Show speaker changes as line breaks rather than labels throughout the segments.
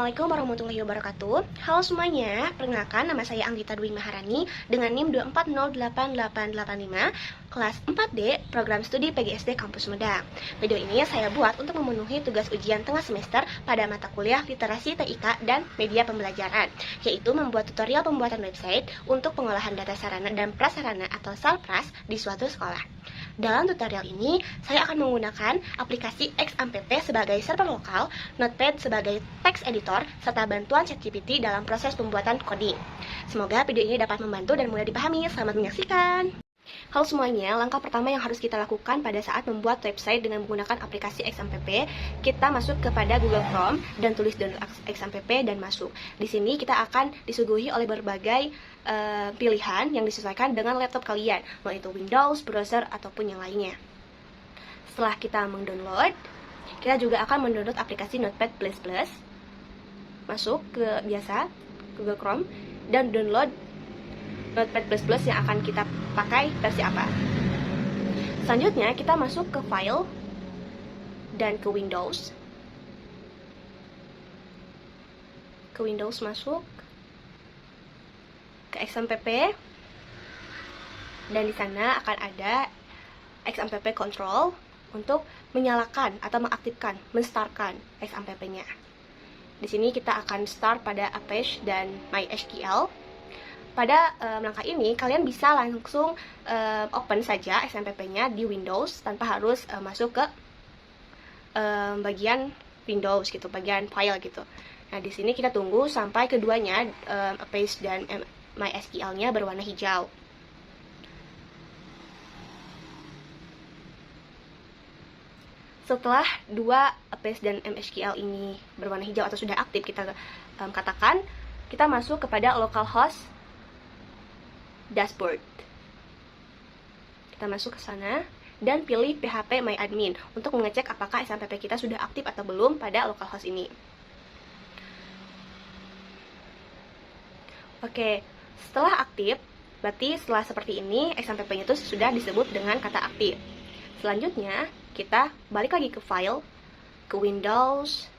Assalamualaikum warahmatullahi wabarakatuh. Halo semuanya, perkenalkan nama saya Anggita Dwi Maharani dengan NIM 2408885, kelas 4D, Program Studi PGSD Kampus Medang. Video ini saya buat untuk memenuhi tugas ujian tengah semester pada mata kuliah Literasi TIK dan Media Pembelajaran, yaitu membuat tutorial pembuatan website untuk pengolahan data sarana dan prasarana atau SARPRAS di suatu sekolah. Dalam tutorial ini, saya akan menggunakan aplikasi XAMPP sebagai server lokal, Notepad sebagai text editor, serta bantuan ChatGPT dalam proses pembuatan coding. Semoga video ini dapat membantu dan mudah dipahami. Selamat menyaksikan! Halo semuanya, langkah pertama yang harus kita lakukan pada saat membuat website dengan menggunakan aplikasi XAMPP, kita masuk kepada Google Chrome dan tulis download XAMPP dan masuk. Di sini kita akan disuguhi oleh berbagai pilihan yang disesuaikan dengan laptop kalian, mau itu Windows, browser, ataupun yang lainnya. Setelah kita mendownload, kita juga akan mendownload aplikasi Notepad++. Masuk ke Google Chrome dan download Notepad++ yang akan kita pakai versi apa. Selanjutnya kita masuk ke file dan ke Windows. Ke Windows masuk ke XAMPP dan di sana akan ada XAMPP control untuk menyalakan atau mengaktifkan, menstartkan XAMPP-nya. Di sini kita akan start pada Apache dan MySQL. Pada langkah ini, kalian bisa langsung open saja XAMPP-nya di Windows tanpa harus masuk ke bagian Windows gitu, bagian file gitu. Nah, di sini kita tunggu sampai keduanya Apache dan MySQL-nya berwarna hijau. Setelah dua Apache dan MySQL ini berwarna hijau atau sudah aktif, kita katakan kita masuk kepada localhost dashboard. Kita masuk ke sana dan pilih PHP MyAdmin untuk mengecek apakah XAMPP kita sudah aktif atau belum pada localhost ini. Oke, setelah aktif, berarti setelah seperti ini XAMPP-nya itu sudah disebut dengan kata aktif. Selanjutnya, kita balik lagi ke file, ke Windows,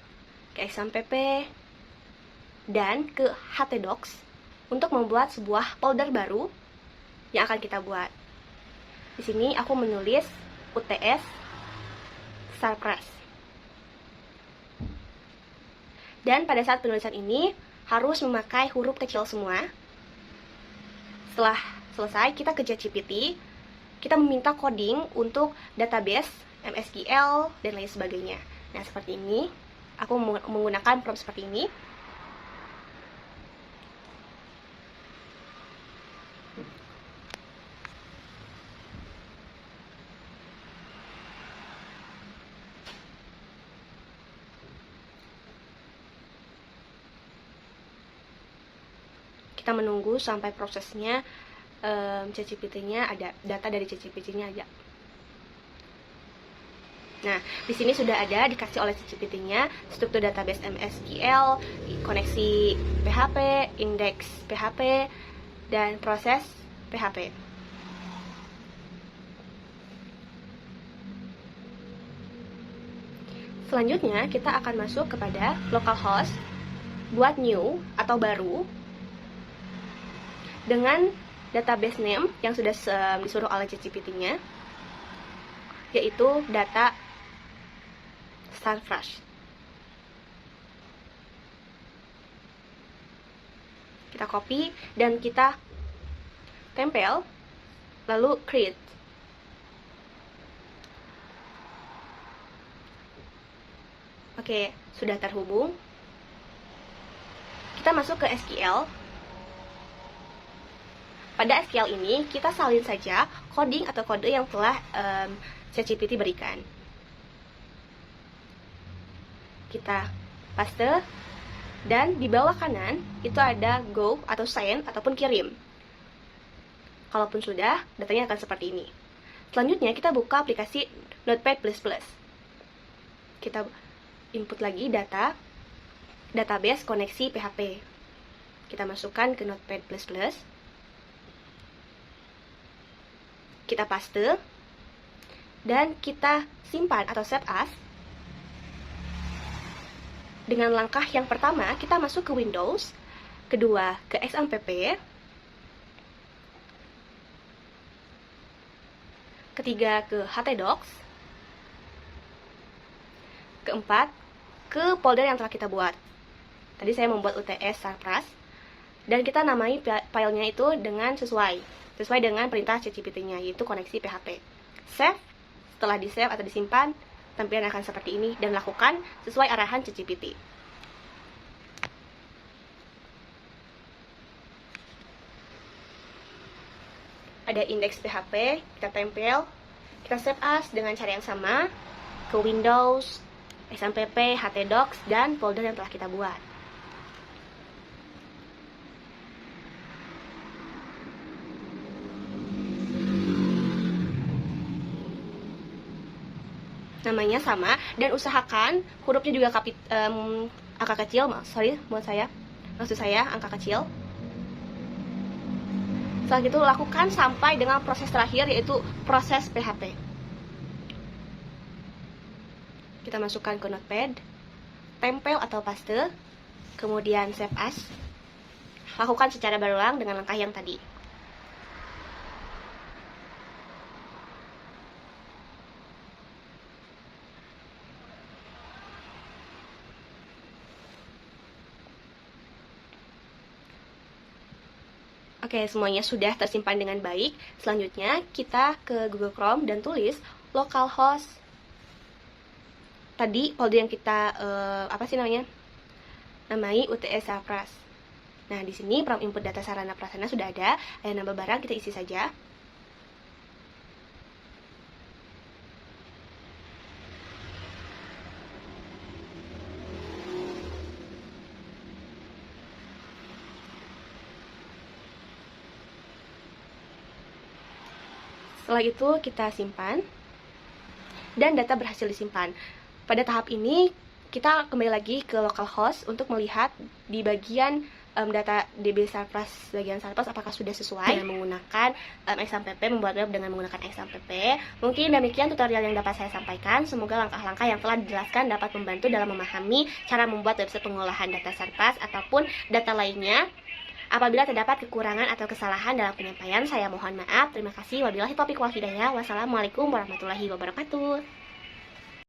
ke XAMPP, dan ke htdocs untuk membuat sebuah folder baru yang akan kita buat. Di sini aku menulis UTS SARPRAS. Dan pada saat penulisan ini harus memakai huruf kecil semua. Setelah selesai, kita ke ChatGPT. Kita meminta coding untuk database, MySQL, dan lain sebagainya. Nah, seperti ini. Aku menggunakan prompt seperti ini. Kita menunggu sampai prosesnya ChatGPT-nya ada, data dari ChatGPT-nya ada. Nah, di sini sudah ada dikasih oleh ChatGPT-nya struktur database MySQL, koneksi PHP, indeks PHP, dan proses PHP. Selanjutnya, kita akan masuk kepada localhost, buat new atau baru, dengan database name yang sudah disuruh oleh ChatGPT-nya, yaitu data SARPRAS. Kita copy dan kita tempel, lalu create. Oke, sudah terhubung. Kita masuk ke SQL. Pada SQL ini, kita salin saja coding atau kode yang telah ChatGPT berikan. Kita paste, dan di bawah kanan itu ada go atau send ataupun kirim. Kalaupun sudah, datanya akan seperti ini. Selanjutnya, kita buka aplikasi Notepad++. Kita input lagi database koneksi PHP. Kita masukkan ke Notepad++. Kita paste dan kita simpan atau save as Dengan langkah yang pertama, kita masuk ke Windows, kedua ke XAMPP, ketiga ke htdocs, keempat ke folder yang telah kita buat. Tadi saya membuat UTS Sarpras, dan kita namai filenya itu dengan sesuai dengan perintah ChatGPT-nya, yaitu koneksi PHP. Save. Setelah di-save atau disimpan, tampilan akan seperti ini, dan lakukan sesuai arahan ChatGPT. Ada indeks PHP, kita tempel, kita save as dengan cara yang sama ke Windows, XAMPP, htdocs, dan folder yang telah kita buat. Namanya sama, dan usahakan hurufnya juga angka kecil, maksud saya angka kecil. Setelah itu lakukan sampai dengan proses terakhir, yaitu proses PHP. Kita masukkan ke Notepad, tempel atau paste, kemudian save as. Lakukan secara berulang dengan langkah yang tadi. Oke, semuanya sudah tersimpan dengan baik. Selanjutnya, kita ke Google Chrome dan tulis localhost. Tadi folder yang kita namai UTS Sarpras. Nah, di sini prompt input data sarana prasarana sudah ada nama barang kita isi saja. Setelah itu kita simpan, dan data berhasil disimpan. Pada tahap ini, kita kembali lagi ke localhost untuk melihat di bagian data DB Sarpras, bagian Sarpras apakah sudah sesuai dengan menggunakan XAMPP, membuat web dengan menggunakan XAMPP. Mungkin demikian tutorial yang dapat saya sampaikan. Semoga langkah-langkah yang telah dijelaskan dapat membantu dalam memahami cara membuat website pengolahan data Sarpras ataupun data lainnya. Apabila terdapat kekurangan atau kesalahan dalam penyampaian, saya mohon maaf. Terima kasih. Wabillahi taufiq wal hidayah. Wassalamualaikum warahmatullahi wabarakatuh.